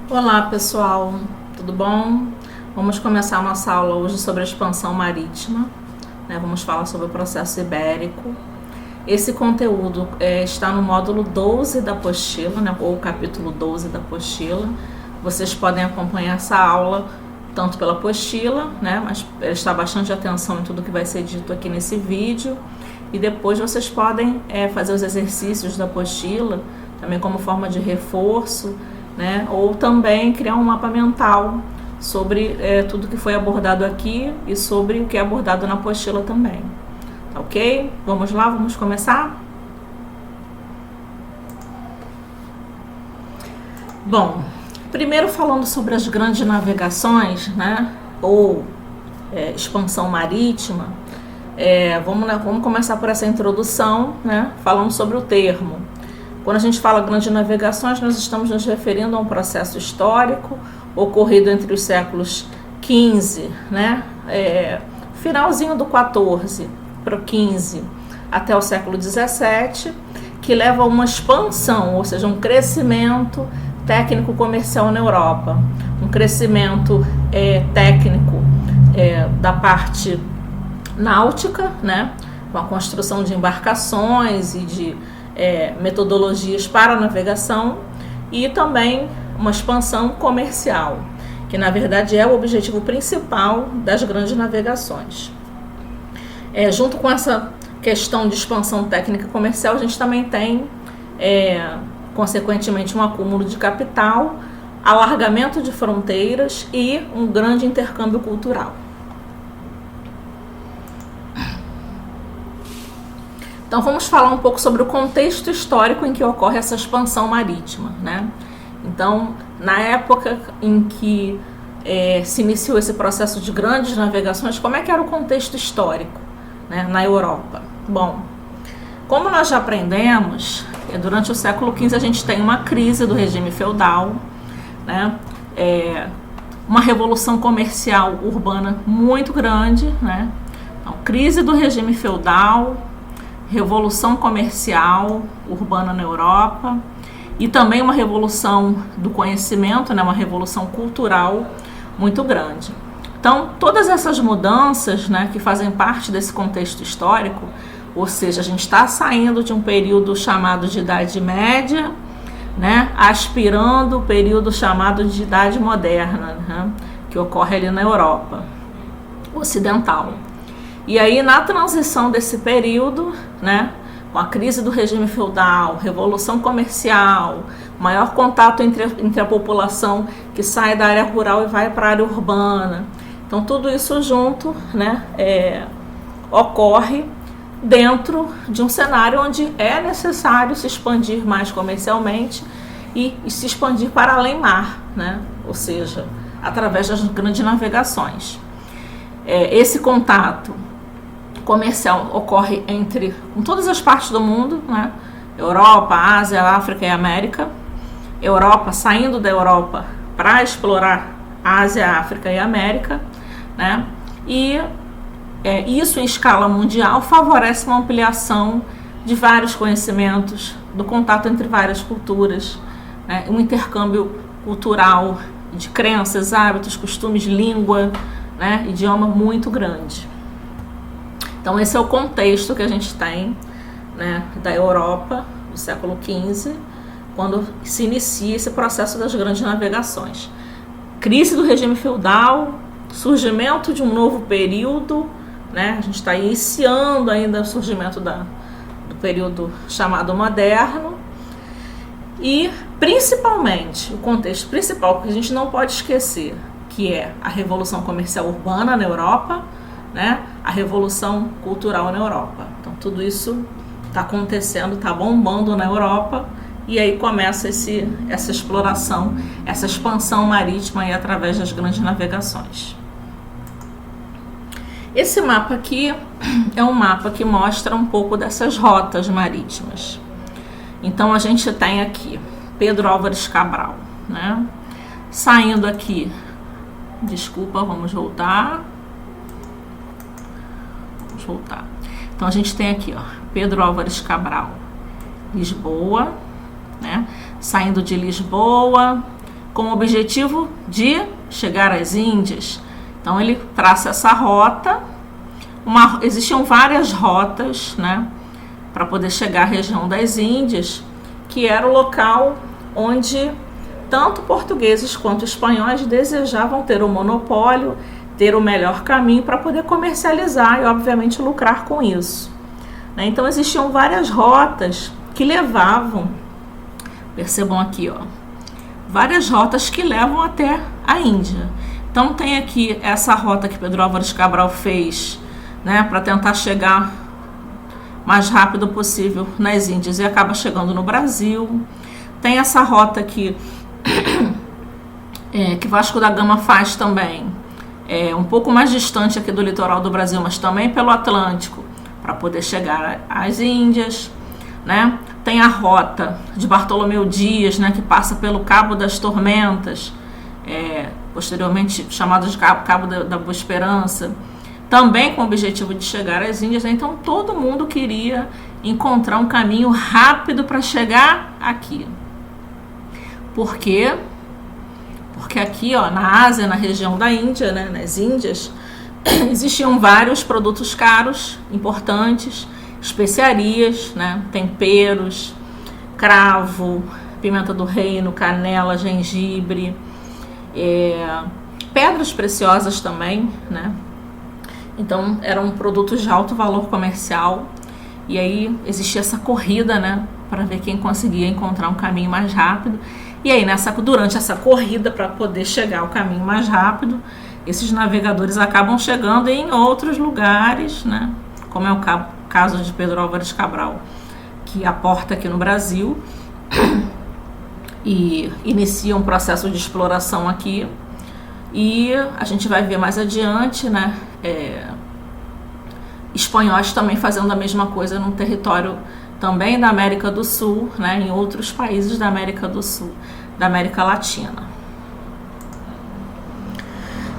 Olá pessoal, tudo bom? Vamos começar a nossa aula hoje sobre a expansão marítima, né? Vamos falar sobre o processo ibérico. Esse conteúdo está no módulo 12 da apostila, né? Ou capítulo 12 da apostila. Vocês podem acompanhar essa aula tanto pela apostila, né? Mas prestar bastante atenção em tudo que vai ser dito aqui nesse vídeo. E depois vocês podem fazer os exercícios da apostila, também como forma de reforço, né? Ou também criar um mapa mental sobre tudo que foi abordado aqui e sobre o que é abordado na apostila também. Tá ok? Vamos lá, vamos começar? Bom, primeiro falando sobre as grandes navegações, né? Ou expansão marítima, vamos começar por essa introdução, né? Falando sobre o termo. Quando a gente fala grandes navegações, nós estamos nos referindo a um processo histórico ocorrido entre os séculos XV, né? Finalzinho do XIV para o XV até o século XVII, que leva a uma expansão, ou seja, um crescimento técnico-comercial na Europa, um crescimento técnico da parte náutica, né? Com a construção de embarcações e de metodologias para a navegação, e também uma expansão comercial, que na verdade é o objetivo principal das grandes navegações. Junto com essa questão de expansão técnica comercial, a gente também tem, consequentemente, um acúmulo de capital, alargamento de fronteiras e um grande intercâmbio cultural. Então vamos falar um pouco sobre o contexto histórico em que ocorre essa expansão marítima, né? Então, na época em que se iniciou esse processo de grandes navegações, como é que era o contexto histórico, né, na Europa? Bom, como nós já aprendemos, durante o século XV a gente tem uma crise do regime feudal, né? Uma revolução comercial urbana muito grande, né? Então, crise do regime feudal, revolução comercial urbana na Europa e também uma revolução do conhecimento, né, uma revolução cultural muito grande. Então, todas essas mudanças, né, que fazem parte desse contexto histórico, ou seja, a gente está saindo de um período chamado de Idade Média, né, aspirando o período chamado de Idade Moderna, né, que ocorre ali na Europa Ocidental. E aí, na transição desse período, né, com a crise do regime feudal, revolução comercial, maior contato entre a população que sai da área rural e vai para a área urbana. Então, tudo isso junto, né, ocorre dentro de um cenário onde é necessário se expandir mais comercialmente e se expandir para além mar, né, ou seja, através das grandes navegações. Esse contato comercial ocorre com todas as partes do mundo, né? Europa, Ásia, África e América. Europa, saindo da Europa para explorar Ásia, África e América, né? E isso em escala mundial favorece uma ampliação de vários conhecimentos, do contato entre várias culturas, né? Um intercâmbio cultural de crenças, hábitos, costumes, língua, né? Idioma muito grande. Então esse é o contexto que a gente tem, né, da Europa do século XV, quando se inicia esse processo das grandes navegações. Crise do regime feudal, surgimento de um novo período, né, a gente está iniciando ainda o surgimento do período chamado moderno, e principalmente, o contexto principal que a gente não pode esquecer, que é a Revolução Comercial Urbana na Europa, né, a revolução cultural na Europa. Então tudo isso está acontecendo, está bombando na Europa, e aí começa essa exploração, essa expansão marítima aí através das grandes navegações. Esse mapa aqui é um mapa que mostra um pouco dessas rotas marítimas. Então a gente tem aqui Pedro Álvares Cabral, né, saindo aqui, vamos voltar. Então a gente tem aqui, ó, Pedro Álvares Cabral, Lisboa, né? Saindo de Lisboa, com o objetivo de chegar às Índias. Então ele traça essa rota. Existiam várias rotas, né, para poder chegar à região das Índias, que era o local onde tanto portugueses quanto espanhóis desejavam ter o monopólio, ter o melhor caminho para poder comercializar e, obviamente, lucrar com isso. Então existiam várias rotas que levavam, percebam aqui, ó, várias rotas que levam até a Índia. Então tem aqui essa rota que Pedro Álvares Cabral fez, né, para tentar chegar mais rápido possível nas Índias e acaba chegando no Brasil. Tem essa rota aqui que Vasco da Gama faz também, um pouco mais distante aqui do litoral do Brasil, mas também pelo Atlântico, para poder chegar às Índias, né? Tem a rota de Bartolomeu Dias, né, que passa pelo Cabo das Tormentas, posteriormente chamado de Cabo da Boa Esperança, também com o objetivo de chegar às Índias. Então todo mundo queria encontrar um caminho rápido para chegar aqui. Por quê? Porque aqui, ó, na Ásia, na região da Índia, né, nas Índias, existiam vários produtos caros, importantes, especiarias, né, temperos, cravo, pimenta do reino, canela, gengibre, pedras preciosas também, né? Então eram produtos de alto valor comercial. E aí existia essa corrida, né, para ver quem conseguia encontrar um caminho mais rápido. E aí durante essa corrida para poder chegar ao caminho mais rápido, esses navegadores acabam chegando em outros lugares, né, como é o caso de Pedro Álvares Cabral, que aporta aqui no Brasil e inicia um processo de exploração aqui. E a gente vai ver mais adiante, né, espanhóis também fazendo a mesma coisa num território também da América do Sul, né, em outros países da América do Sul, da América Latina.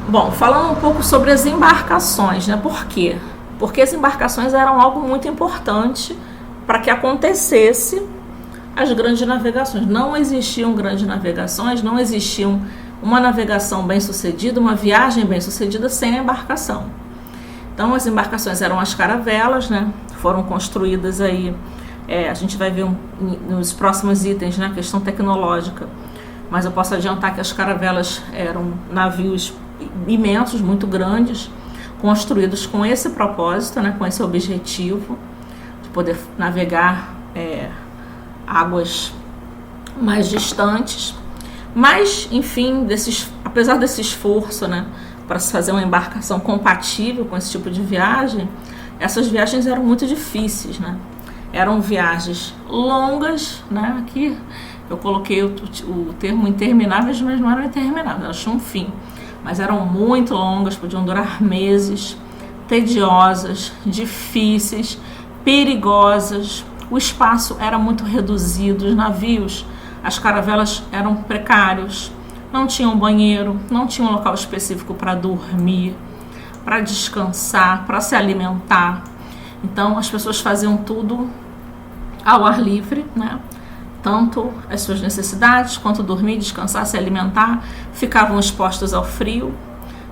Bom, falando um pouco sobre as embarcações, né, por quê? Porque as embarcações eram algo muito importante para que acontecesse as grandes navegações. Não existiam grandes navegações, não existiam uma navegação bem-sucedida, uma viagem bem-sucedida sem a embarcação. Então as embarcações eram as caravelas, né? Foram construídas aí, a gente vai ver nos próximos itens, né, a questão tecnológica, mas eu posso adiantar que as caravelas eram navios imensos, muito grandes, construídos com esse propósito, né, com esse objetivo de poder navegar águas mais distantes. Mas, enfim, apesar desse esforço, né, para se fazer uma embarcação compatível com esse tipo de viagem, essas viagens eram muito difíceis, né? Eram viagens longas, né? Aqui eu coloquei o termo intermináveis, mas não eram intermináveis, elas tinham um fim. Mas eram muito longas, podiam durar meses, tediosas, difíceis, perigosas. O espaço era muito reduzido, os navios, as caravelas eram precários, não tinham banheiro, não tinha um local específico para dormir, para descansar, para se alimentar. Então as pessoas faziam tudo ao ar livre, né? Tanto as suas necessidades quanto dormir, descansar, se alimentar, ficavam expostos ao frio,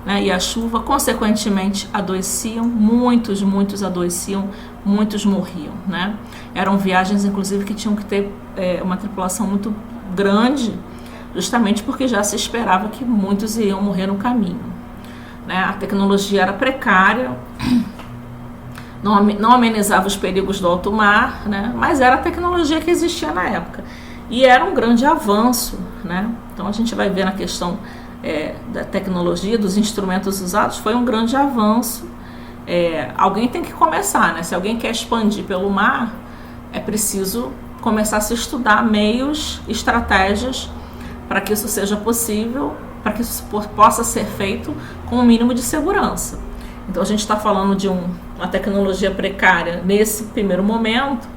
né, e à chuva. Consequentemente adoeciam, muitos adoeciam, muitos morriam, né? Eram viagens inclusive que tinham que ter uma tripulação muito grande, justamente porque já se esperava que muitos iam morrer no caminho, né? A tecnologia era precária, não amenizava os perigos do alto mar, né? Mas era a tecnologia que existia na época e era um grande avanço, né? Então a gente vai ver na questão da tecnologia, dos instrumentos usados, foi um grande avanço. Alguém tem que começar, né? Se alguém quer expandir pelo mar, é preciso começar a se estudar meios, estratégias para que isso seja possível, para que isso possa ser feito com o mínimo de segurança. Então a gente está falando de uma tecnologia precária nesse primeiro momento,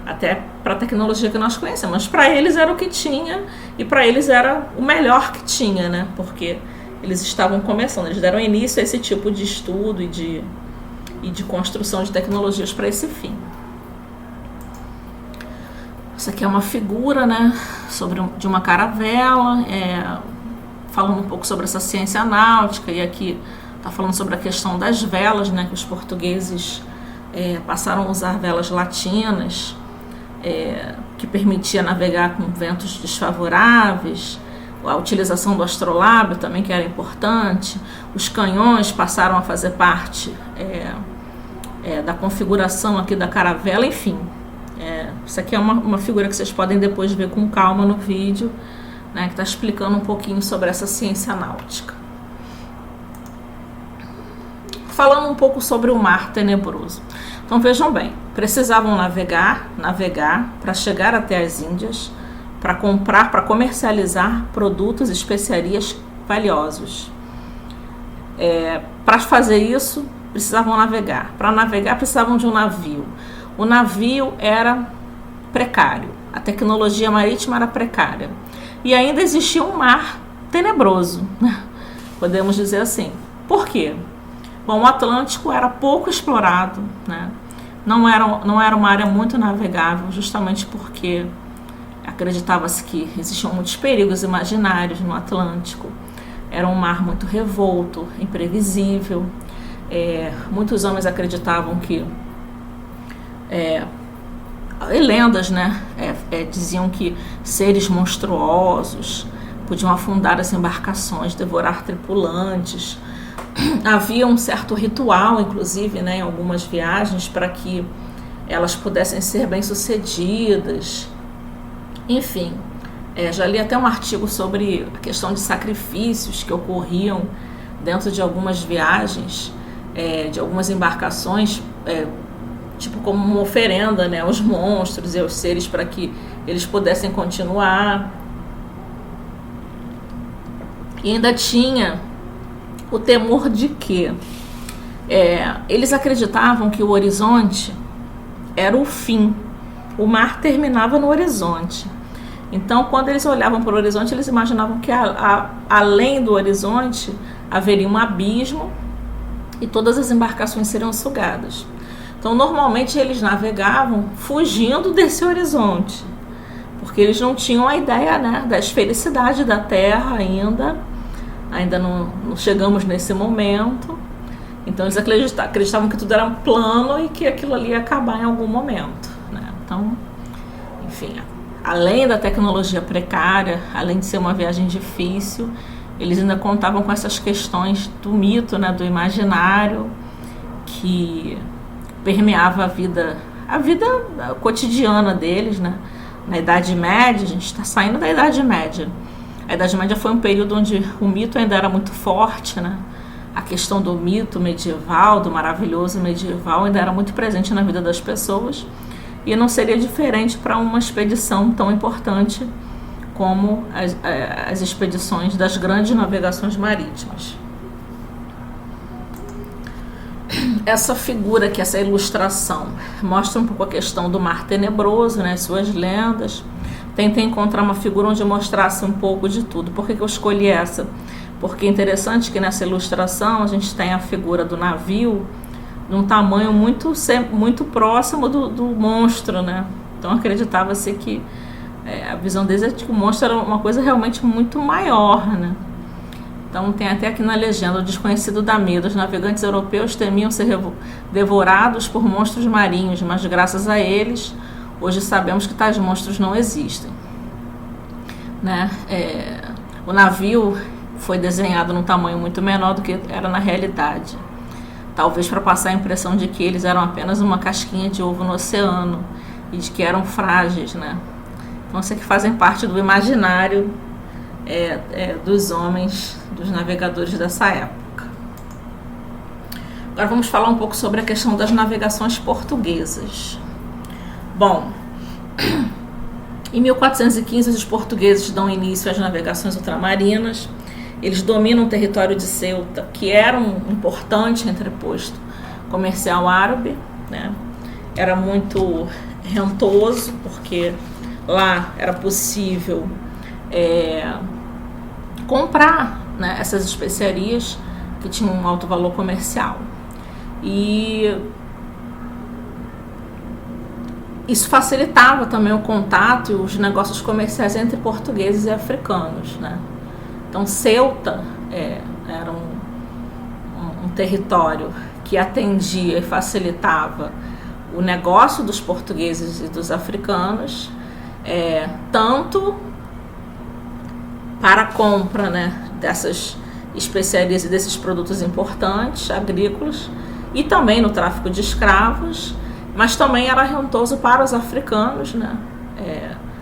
até para a tecnologia que nós conhecemos, mas para eles era o que tinha e para eles era o melhor que tinha, né? Porque eles estavam começando, eles deram início a esse tipo de estudo e de construção de tecnologias para esse fim. Isso aqui é uma figura, né, de uma caravela, falando um pouco sobre essa ciência náutica, e aqui está falando sobre a questão das velas, né, que os portugueses passaram a usar velas latinas, que permitia navegar com ventos desfavoráveis, a utilização do astrolábio também, que era importante, os canhões passaram a fazer parte da configuração aqui da caravela, enfim. Isso aqui é uma figura que vocês podem depois ver com calma no vídeo, né, que está explicando um pouquinho sobre essa ciência náutica. Falando um pouco sobre o mar tenebroso. Então vejam bem, precisavam navegar para chegar até as Índias, para comprar, para comercializar produtos e especiarias valiosos. Para fazer isso, precisavam navegar. Para navegar, precisavam de um navio. O navio era precário, a tecnologia marítima era precária. E ainda existia um mar tenebroso, né? Podemos dizer assim. Por quê? Bom, o Atlântico era pouco explorado, né? Não era uma área muito navegável, justamente porque acreditava-se que existiam muitos perigos imaginários no Atlântico. Era um mar muito revolto, imprevisível. Muitos homens acreditavam que... e lendas, né? Diziam que seres monstruosos podiam afundar as embarcações, devorar tripulantes. Havia um certo ritual, inclusive, né, em algumas viagens, para que elas pudessem ser bem-sucedidas. Enfim, já li até um artigo sobre a questão de sacrifícios que ocorriam dentro de algumas viagens, de algumas embarcações, tipo como uma oferenda, né, aos monstros e aos seres para que eles pudessem continuar. E ainda tinha o temor de que eles acreditavam que o horizonte era o fim, o mar terminava no horizonte. Então, quando eles olhavam para o horizonte, eles imaginavam que além do horizonte haveria um abismo e todas as embarcações seriam sugadas. Então, normalmente eles navegavam fugindo desse horizonte, porque eles não tinham a ideia, né, da esfericidade da Terra ainda não chegamos nesse momento. Então eles acreditavam que tudo era um plano e que aquilo ali ia acabar em algum momento, né? Então, enfim, além da tecnologia precária, além de ser uma viagem difícil, eles ainda contavam com essas questões do mito, né, do imaginário, que permeava a vida cotidiana deles, né? Na Idade Média, a gente está saindo da Idade Média. A Idade Média foi um período onde o mito ainda era muito forte, né? A questão do mito medieval, do maravilhoso medieval, ainda era muito presente na vida das pessoas, e não seria diferente para uma expedição tão importante como as expedições das grandes navegações marítimas. Essa figura aqui, essa ilustração, mostra um pouco a questão do mar tenebroso, né, suas lendas. Tentei encontrar uma figura onde mostrasse um pouco de tudo. Por que eu escolhi essa? Porque é interessante que nessa ilustração a gente tem a figura do navio num tamanho muito próximo do monstro, né? Então acreditava-se que a visão deles é de que o monstro era uma coisa realmente muito maior, né? Então tem até aqui na legenda: o desconhecido dá medo, os navegantes europeus temiam ser devorados por monstros marinhos, mas graças a eles hoje sabemos que tais monstros não existem, né? O navio foi desenhado num tamanho muito menor do que era na realidade, talvez para passar a impressão de que eles eram apenas uma casquinha de ovo no oceano e de que eram frágeis, né? Então isso aqui fazem parte do imaginário dos homens, dos navegadores dessa época. Agora vamos falar um pouco sobre a questão das navegações portuguesas. Bom, em 1415 os portugueses dão início às navegações ultramarinas. Eles dominam o território de Ceuta, que era um importante entreposto comercial árabe, né? Era muito rentoso, porque lá era possível comprar, né, essas especiarias que tinham um alto valor comercial. E isso facilitava também o contato e os negócios comerciais entre portugueses e africanos, né? Então, Ceuta era um território que atendia e facilitava o negócio dos portugueses e dos africanos, tanto para a compra, né, dessas especiarias e desses produtos importantes, agrícolas, e também no tráfico de escravos, mas também era rentoso para os africanos, né?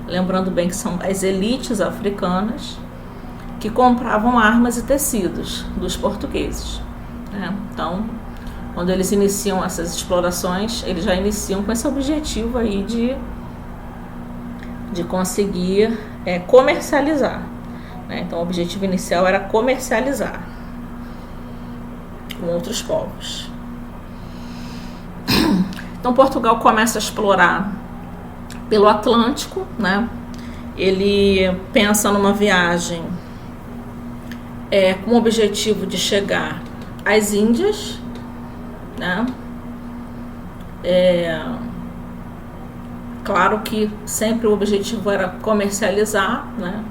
Lembrando bem que são as elites africanas que compravam armas e tecidos dos portugueses, né? Então, quando eles iniciam essas explorações, eles já iniciam com esse objetivo aí de conseguir comercializar, né? Então, o objetivo inicial era comercializar com outros povos. Então, Portugal começa a explorar pelo Atlântico, né? Ele pensa numa viagem com o objetivo de chegar às Índias, né? Claro que sempre o objetivo era comercializar, né?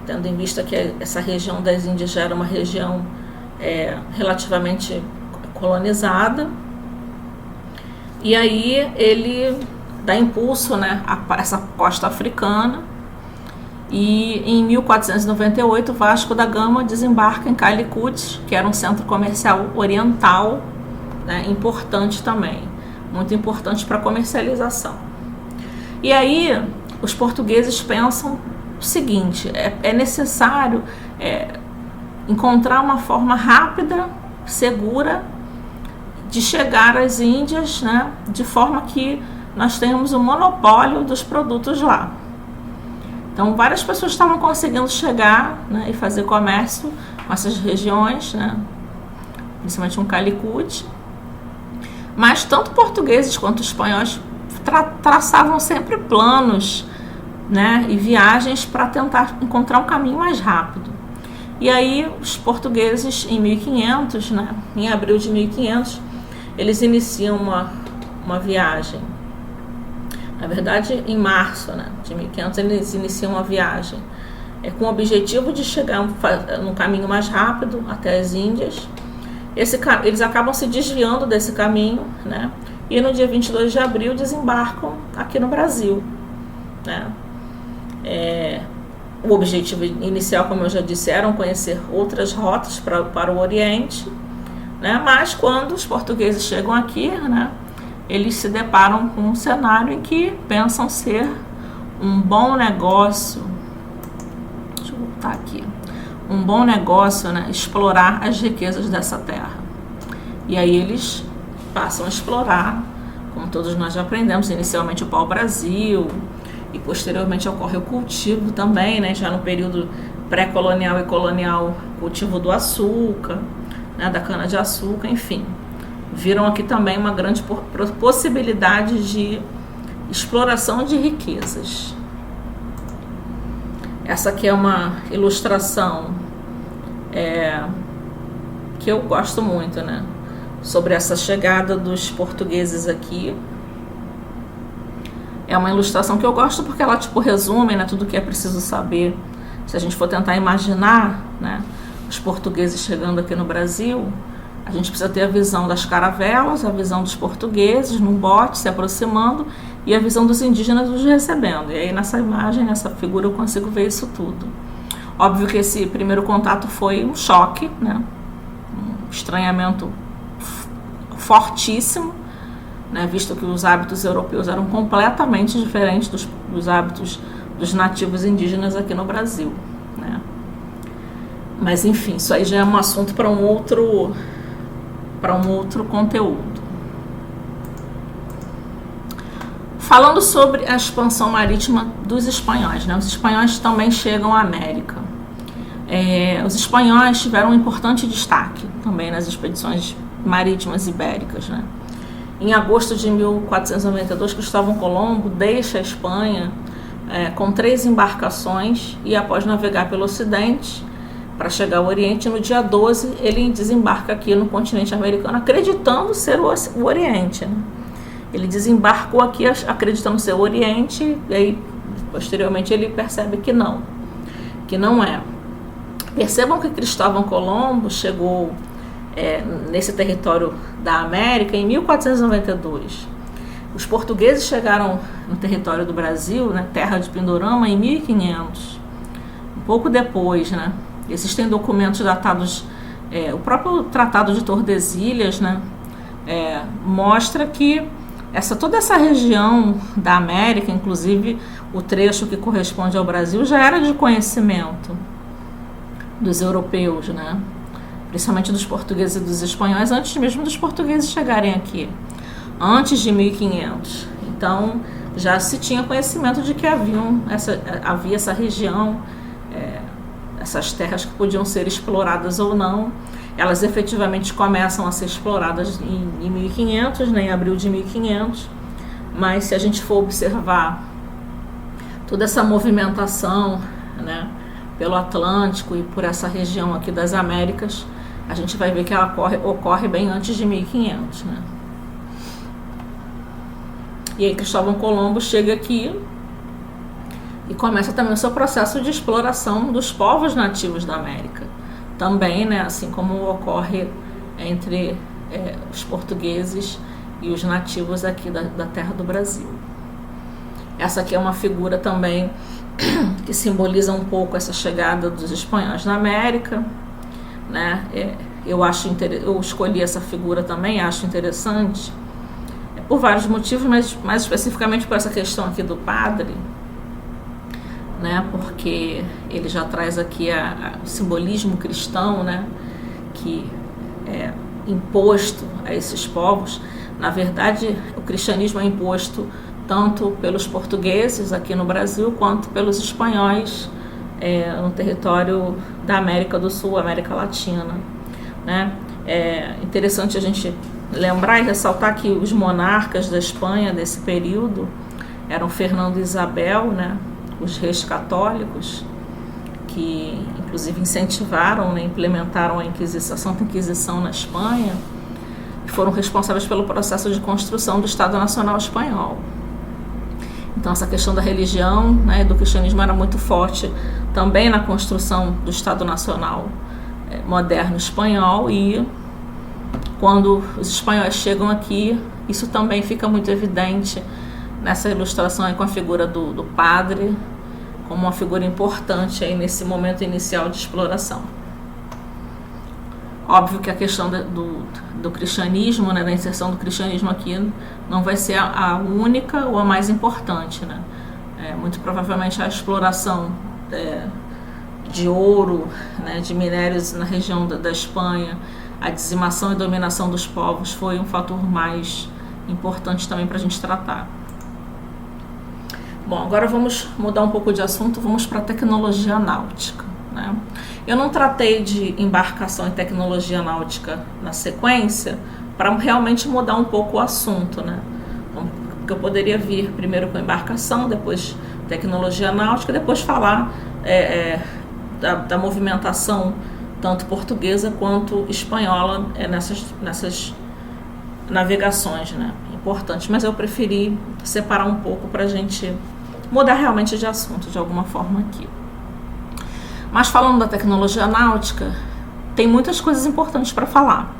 Tendo em vista que essa região das Índias já era uma região relativamente colonizada. E aí ele dá impulso, né, a essa costa africana, e em 1498 Vasco da Gama desembarca em Calicut, que era um centro comercial oriental, né, importante também, muito importante para a comercialização. E aí os portugueses pensam o seguinte: é necessário encontrar uma forma rápida, segura de chegar às Índias, né, de forma que nós tenhamos o monopólio dos produtos lá. Então, várias pessoas estavam conseguindo chegar, né, e fazer comércio com essas regiões, né, principalmente com Calicut, mas tanto portugueses quanto espanhóis traçavam sempre planos, né, e viagens para tentar encontrar um caminho mais rápido. E aí os portugueses, em 1500, né, em abril de 1500, eles iniciam uma viagem. Na verdade, em março, né, de 1500, eles iniciam uma viagem com o objetivo de chegar num caminho mais rápido até as Índias. Eles acabam se desviando desse caminho, né, e no dia 22 de abril desembarcam aqui no Brasil, né. O objetivo inicial, como eu já disse, era conhecer outras rotas para o Oriente, né? Mas quando os portugueses chegam aqui, né, eles se deparam com um cenário em que pensam ser um bom negócio. Deixa eu voltar aqui. Um bom negócio, né, explorar as riquezas dessa terra. E aí eles passam a explorar, como todos nós já aprendemos, inicialmente o pau-brasil, e posteriormente ocorre o cultivo também, né, já no período pré-colonial e colonial, cultivo do açúcar, né, da cana-de-açúcar, enfim. Viram aqui também uma grande possibilidade de exploração de riquezas. Essa aqui é uma ilustração que eu gosto muito, né, sobre essa chegada dos portugueses aqui. É uma ilustração que eu gosto porque ela resume, né, tudo o que é preciso saber. Se a gente for tentar imaginar, né, os portugueses chegando aqui no Brasil, a gente precisa ter a visão das caravelas, a visão dos portugueses num bote se aproximando e a visão dos indígenas os recebendo. E aí nessa imagem, nessa figura, eu consigo ver isso tudo. Óbvio que esse primeiro contato foi um choque, né, um estranhamento fortíssimo, né, visto que os hábitos europeus eram completamente diferentes dos hábitos dos nativos indígenas aqui no Brasil, né? Mas enfim, isso aí já é um assunto para um outro conteúdo. Falando sobre a expansão marítima dos espanhóis, né? Os espanhóis também chegam à América. Os espanhóis tiveram um importante destaque também nas expedições marítimas ibéricas, né? Em agosto de 1492, Cristóvão Colombo deixa a Espanha com 3 embarcações e, após navegar pelo Ocidente para chegar ao Oriente, no dia 12 ele desembarca aqui no continente americano, acreditando ser o Oriente, né? Ele desembarcou aqui acreditando ser o Oriente, e aí posteriormente ele percebe que não é. Percebam que Cristóvão Colombo chegou nesse território da América em 1492. Os portugueses chegaram no território do Brasil, né, terra de Pindorama, em 1500. Um pouco depois, né, existem documentos datados, o próprio Tratado de Tordesilhas, né, mostra que toda essa região da América, inclusive o trecho que corresponde ao Brasil, já era de conhecimento dos europeus, né, principalmente dos portugueses e dos espanhóis, antes mesmo dos portugueses chegarem aqui, antes de 1500. Então, já se tinha conhecimento de que havia essa região, essas terras que podiam ser exploradas ou não. Elas efetivamente começam a ser exploradas em 1500, né, em abril de 1500, mas se a gente for observar toda essa movimentação, né, pelo Atlântico e por essa região aqui das Américas, a gente vai ver que ela ocorre bem antes de 1500, né? E aí Cristóvão Colombo chega aqui e começa também o seu processo de exploração dos povos nativos da América. Também, né, assim como ocorre entre os portugueses e os nativos aqui da terra do Brasil. Essa aqui é uma figura também que simboliza um pouco essa chegada dos espanhóis na América, né? Eu escolhi essa figura também, acho interessante, por vários motivos, mas mais especificamente por essa questão aqui do padre, né? Porque ele já traz aqui o simbolismo cristão, né? Que é imposto a esses povos. Na verdade, o cristianismo é imposto tanto pelos portugueses aqui no Brasil, quanto pelos espanhóis no território da América do Sul, América Latina, né? É interessante a gente lembrar e ressaltar que os monarcas da Espanha desse período eram Fernando e Isabel, né? Os reis católicos, que inclusive incentivaram, né, implementaram a Santa Inquisição na Espanha, e foram responsáveis pelo processo de construção do Estado Nacional Espanhol. Então essa questão da religião, né, do cristianismo era muito forte também na construção do Estado Nacional moderno espanhol, e quando os espanhóis chegam aqui, isso também fica muito evidente nessa ilustração aí com a figura do padre, como uma figura importante aí nesse momento inicial de exploração. Óbvio que a questão do cristianismo, né, da inserção do cristianismo aqui, não vai ser a única ou a mais importante, né? Muito provavelmente a exploração de ouro, né, de minérios na região da Espanha, a dizimação e dominação dos povos foi um fator mais importante também para a gente tratar. Bom, agora vamos mudar um pouco de assunto, vamos para a tecnologia náutica, né? Eu não tratei de embarcação e tecnologia náutica na sequência para realmente mudar um pouco o assunto, né? Porque eu poderia vir primeiro com embarcação, depois tecnologia náutica, depois falar da movimentação tanto portuguesa quanto espanhola nessas navegações, né? Importantes, mas eu preferi separar um pouco para a gente mudar realmente de assunto de alguma forma aqui. Mas falando da tecnologia náutica, tem muitas coisas importantes para falar.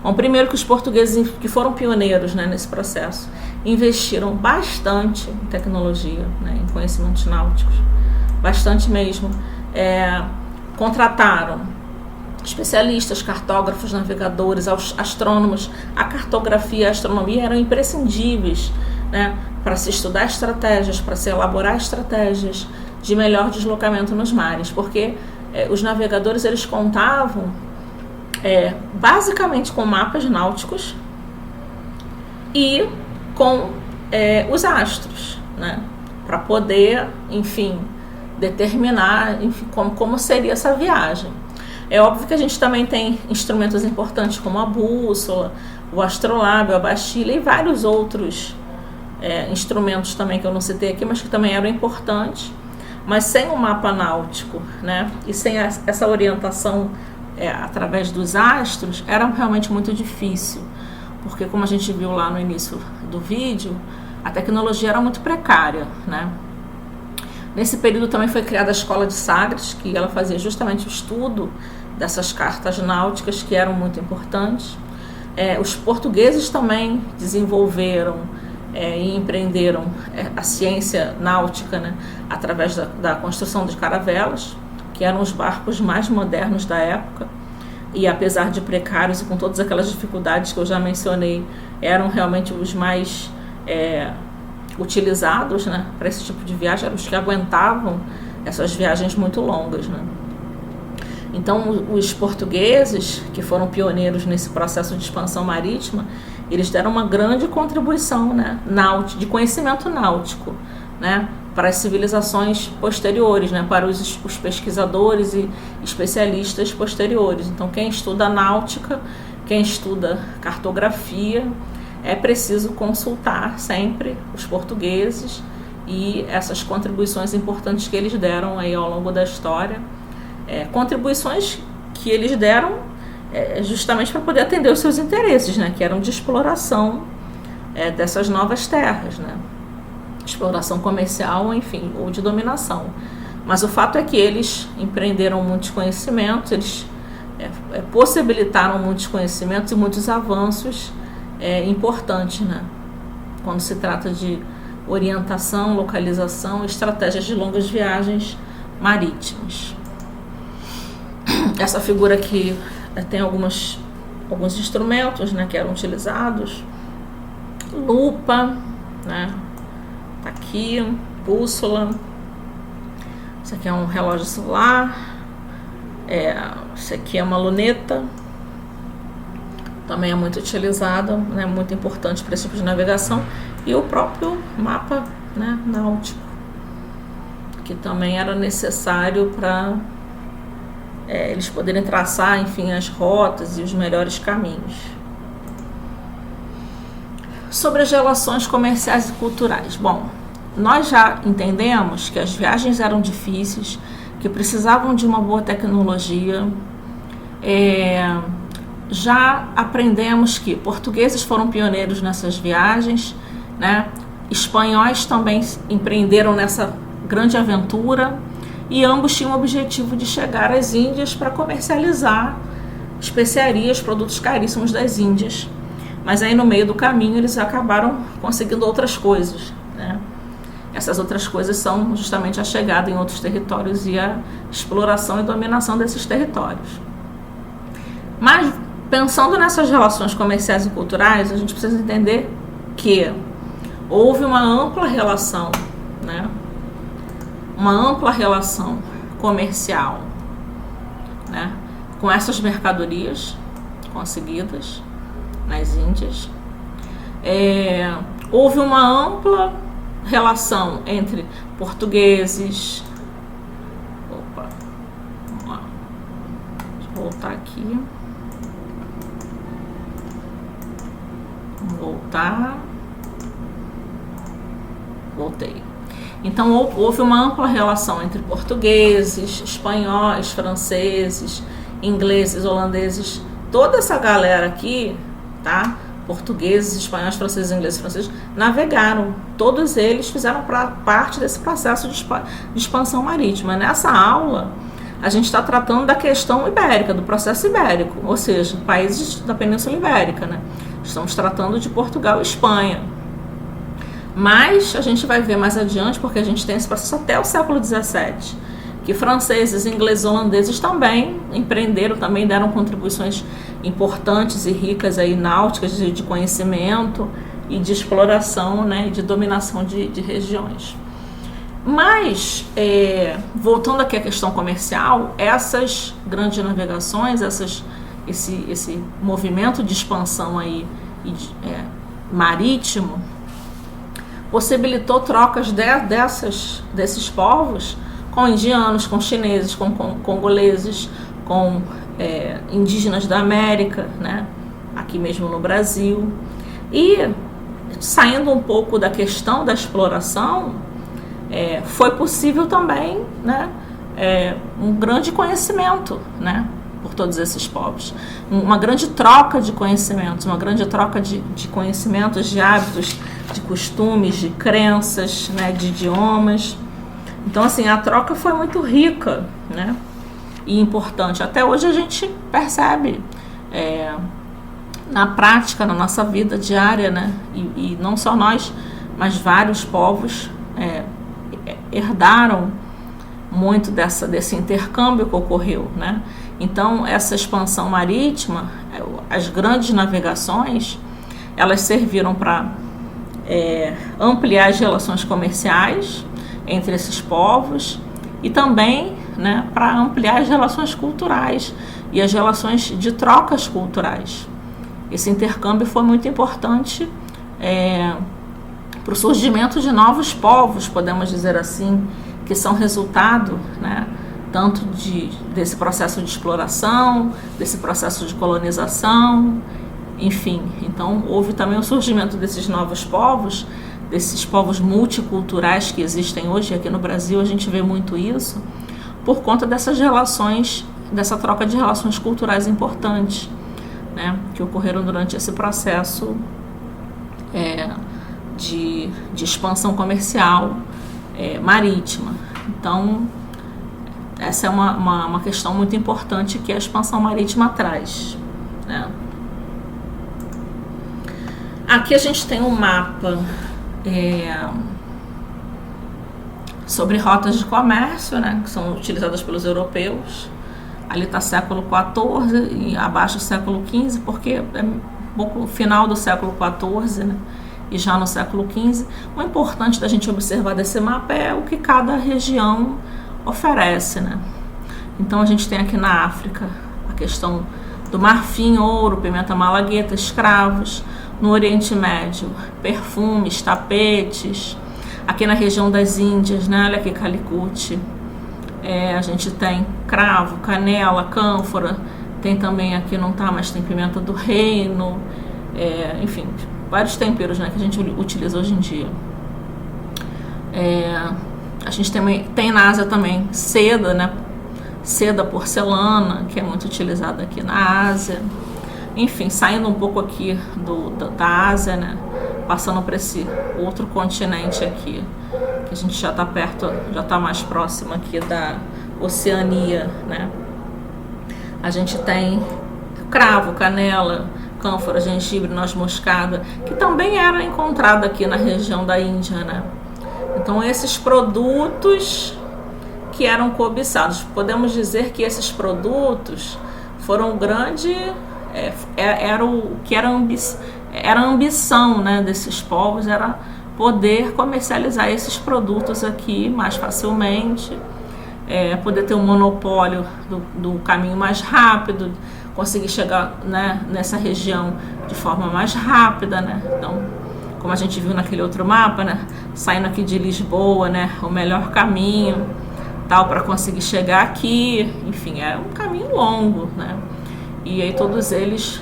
Bom, primeiro que os portugueses, que foram pioneiros, né, nesse processo, investiram bastante em tecnologia, né, em conhecimentos náuticos, bastante mesmo. Contrataram especialistas, cartógrafos, navegadores, astrônomos. A cartografia e a astronomia eram imprescindíveis, né, para se estudar estratégias, para se elaborar estratégias de melhor deslocamento nos mares, porque os navegadores eles contavam basicamente com mapas náuticos e com os astros, né, para poder, enfim, determinar, enfim, como seria essa viagem. É óbvio que a gente também tem instrumentos importantes como a bússola, o astrolábio, a baixilha e vários outros instrumentos também que eu não citei aqui, mas que também eram importantes. Mas sem o mapa náutico, né, e sem essa orientação através dos astros, era realmente muito difícil. Porque, como a gente viu lá no início do vídeo, a tecnologia era muito precária, né? Nesse período também foi criada a Escola de Sagres, que ela fazia justamente o estudo dessas cartas náuticas que eram muito importantes. Os portugueses também desenvolveram e empreenderam a ciência náutica, né, através da construção de caravelas, que eram os barcos mais modernos da época, e apesar de precários e com todas aquelas dificuldades que eu já mencionei, eram realmente os mais utilizados, né, para esse tipo de viagem, eram os que aguentavam essas viagens muito longas, né. Então, os portugueses, que foram pioneiros nesse processo de expansão marítima, eles deram uma grande contribuição, né, de conhecimento náutico, né, para as civilizações posteriores, né, para os pesquisadores e especialistas posteriores. Então, quem estuda náutica, quem estuda cartografia, é preciso consultar sempre os portugueses e essas contribuições importantes que eles deram aí ao longo da história. Contribuições que eles deram justamente para poder atender os seus interesses, né, que eram de exploração dessas novas terras, né, exploração comercial, enfim, ou de dominação. Mas o fato é que eles empreenderam muitos conhecimentos, eles possibilitaram muitos conhecimentos e muitos avanços importantes, né, quando se trata de orientação, localização, estratégias de longas viagens marítimas. Essa figura aqui tem alguns instrumentos, né, que eram utilizados. Lupa, né, tá aqui, bússola. Isso aqui é um relógio celular. Isso aqui é uma luneta. Também é muito utilizada, né, muito importante para esse tipo de navegação. E o próprio mapa, né, náutico, que também era necessário para eles poderem traçar, enfim, as rotas e os melhores caminhos. Sobre as relações comerciais e culturais. Bom, nós já entendemos que as viagens eram difíceis, que precisavam de uma boa tecnologia. Já aprendemos que portugueses foram pioneiros nessas viagens, né? Espanhóis também empreenderam nessa grande aventura, e ambos tinham o objetivo de chegar às Índias para comercializar especiarias, produtos caríssimos das Índias. Mas aí no meio do caminho eles acabaram conseguindo outras coisas, né? Essas outras coisas são justamente a chegada em outros territórios e a exploração e dominação desses territórios. Mas pensando nessas relações comerciais e culturais, a gente precisa entender que houve uma ampla relação, né? Uma ampla relação comercial, né, com essas mercadorias conseguidas nas Índias. Houve uma ampla relação entre portugueses. Vamos lá. Deixa eu voltar aqui. Vamos voltar. Voltei. Então, houve uma ampla relação entre portugueses, espanhóis, franceses, ingleses, holandeses, toda essa galera aqui, tá? Portugueses, espanhóis, franceses, ingleses, franceses, navegaram. Todos eles fizeram parte desse processo de expansão marítima. Nessa aula, a gente está tratando da questão ibérica, do processo ibérico, ou seja, países da Península Ibérica, né? Estamos tratando de Portugal e Espanha. Mas a gente vai ver mais adiante, porque a gente tem esse processo até o século XVII, que franceses, ingleses, holandeses também empreenderam, também deram contribuições importantes e ricas aí, náuticas, de conhecimento e de exploração, né, e de dominação de regiões. Mas, voltando aqui à questão comercial, essas grandes navegações, esse movimento de expansão aí, marítimo, possibilitou trocas desses povos com indianos, com chineses, com congoleses, com indígenas da América, né, aqui mesmo no Brasil. E, saindo um pouco da questão da exploração, foi possível também, né, um grande conhecimento, né, por todos esses povos. Uma grande troca de conhecimentos, uma grande troca de conhecimentos, de hábitos, de costumes, de crenças, né, de idiomas. Então, assim, a troca foi muito rica, né, e importante. Até hoje a gente percebe na prática, na nossa vida diária, né, e não só nós, mas vários povos herdaram muito desse intercâmbio que ocorreu, né? Então, essa expansão marítima, as grandes navegações, elas serviram para ampliar as relações comerciais entre esses povos e também, né, para ampliar as relações culturais e as relações de trocas culturais. Esse intercâmbio foi muito importante para o surgimento de novos povos, podemos dizer assim, que são resultado, né, tanto desse processo de exploração, desse processo de colonização, enfim. Então, houve também o surgimento desses novos povos multiculturais que existem hoje. Aqui no Brasil a gente vê muito isso, por conta dessas relações, dessa troca de relações culturais importantes, né, que ocorreram durante esse processo de expansão comercial marítima. Então, essa é uma questão muito importante que a expansão marítima traz, né? Aqui a gente tem um mapa sobre rotas de comércio, né, que são utilizadas pelos europeus. Ali está século XIV e abaixo século XV, porque é um pouco o final do século XIV, né, e já no século XV. O importante da gente observar desse mapa é o que cada região oferece, né? Então a gente tem aqui na África a questão do marfim, ouro, pimenta malagueta, escravos. No Oriente Médio, perfumes, tapetes. Aqui na região das Índias, né? Olha aqui Calicut. A gente tem cravo, canela, cânfora. Tem também aqui, não tá, mas tem pimenta do reino. Enfim, vários temperos, né, que a gente utiliza hoje em dia. A gente tem na Ásia também seda, né? Seda porcelana, que é muito utilizada aqui na Ásia. Enfim, saindo um pouco aqui da Ásia, né? Passando para esse outro continente aqui, que a gente já está perto, já está mais próximo aqui da Oceania, né? A gente tem cravo, canela, cânfora, gengibre, noz moscada, que também era encontrado aqui na região da Índia, né? Então, esses produtos que eram cobiçados, podemos dizer que esses produtos foram o grande, era a ambição, né, desses povos, era poder comercializar esses produtos aqui mais facilmente, poder ter um monopólio do caminho mais rápido, conseguir chegar, né, nessa região de forma mais rápida, né? Então, como a gente viu naquele outro mapa, né, saindo aqui de Lisboa, né, o melhor caminho, tal, para conseguir chegar aqui. Enfim, é um caminho longo, né? E aí todos eles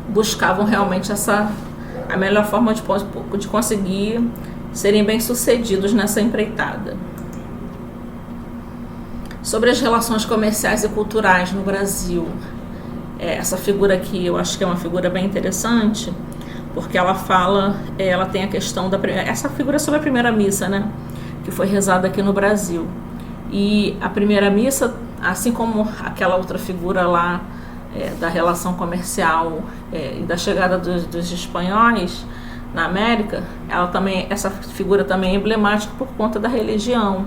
buscavam realmente a melhor forma de conseguir serem bem-sucedidos nessa empreitada. Sobre as relações comerciais e culturais no Brasil, essa figura aqui eu acho que é uma figura bem interessante, porque ela fala, ela tem a questão essa figura é sobre a primeira missa, né, que foi rezada aqui no Brasil. E a primeira missa, assim como aquela outra figura lá da relação comercial e da chegada dos espanhóis na América, essa figura também é emblemática por conta da religião,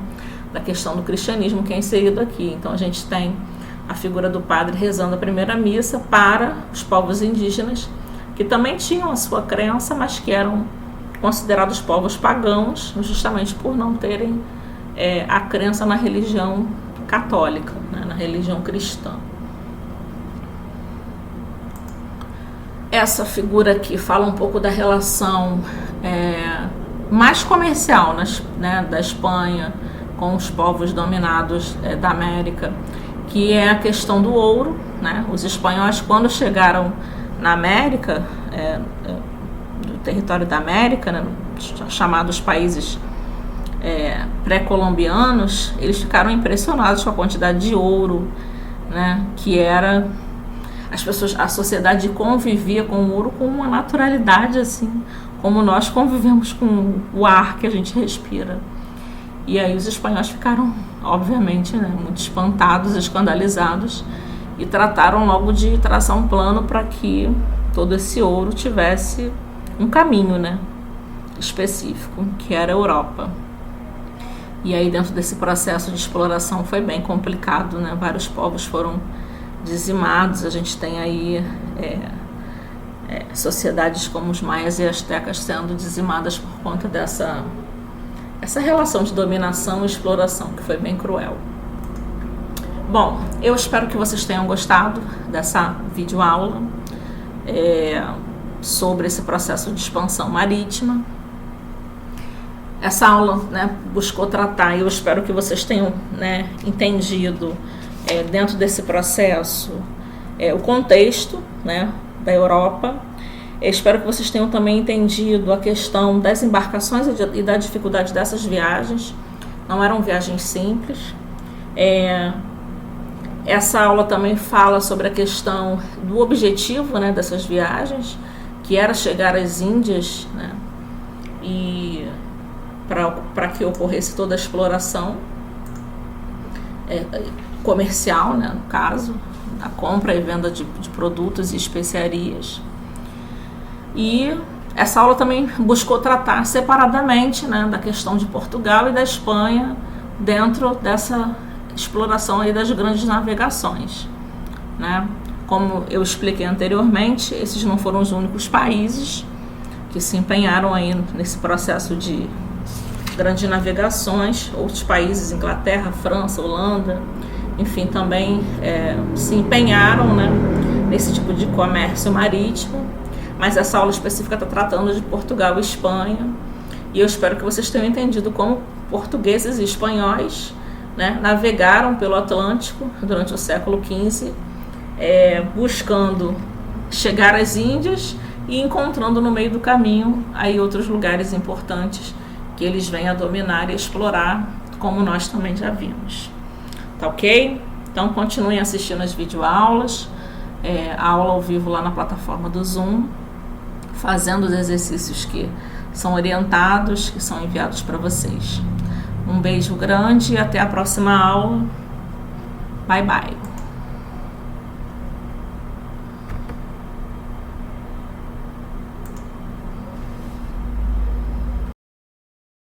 da questão do cristianismo que é inserido aqui. Então a gente tem a figura do padre rezando a primeira missa para os povos indígenas, que também tinham a sua crença, mas que eram considerados povos pagãos, justamente por não terem a crença na religião católica, né, na religião cristã. Essa figura aqui fala um pouco da relação mais comercial, né, da Espanha com os povos dominados da América, que é a questão do ouro, né? Os espanhóis, quando chegaram na América, do território da América, né, chamados países pré-colombianos, eles ficaram impressionados com a quantidade de ouro né? Que era a sociedade convivia com o ouro com uma naturalidade assim, como nós convivemos com o ar que a gente respira. E aí os espanhóis ficaram, obviamente, né, muito espantados, escandalizados, e trataram logo de traçar um plano para que todo esse ouro tivesse um caminho, né, específico, que era a Europa. E aí dentro desse processo de exploração foi bem complicado, né? Vários povos foram dizimados. A gente tem aí sociedades como os maias e astecas sendo dizimadas por conta dessa relação de dominação e exploração, que foi bem cruel. Bom, eu espero que vocês tenham gostado dessa videoaula sobre esse processo de expansão marítima. Essa aula, né, buscou tratar, e eu espero que vocês tenham, né, entendido dentro desse processo o contexto, né, da Europa. Eu espero que vocês tenham também entendido a questão das embarcações e da dificuldade dessas viagens. Não eram viagens simples. Essa aula também fala sobre a questão do objetivo, né, dessas viagens, que era chegar às Índias, né, e para que ocorresse toda a exploração comercial, né, no caso, a compra e venda de produtos e especiarias. E essa aula também buscou tratar separadamente, né, da questão de Portugal e da Espanha dentro dessa exploração aí das grandes navegações, né? Como eu expliquei anteriormente, esses não foram os únicos países que se empenharam aí nesse processo de grandes navegações. Outros países, Inglaterra, França, Holanda, enfim, também se empenharam, né, nesse tipo de comércio marítimo, mas essa aula específica está tratando de Portugal e Espanha, e eu espero que vocês tenham entendido como portugueses e espanhóis, né, navegaram pelo Atlântico durante o século XV, buscando chegar às Índias e encontrando no meio do caminho aí outros lugares importantes que eles vêm a dominar e explorar, como nós também já vimos. Tá ok? Então continuem assistindo as videoaulas, a aula ao vivo lá na plataforma do Zoom, fazendo os exercícios que são orientados, que são enviados para vocês. Um beijo grande e até a próxima aula. Bye, bye.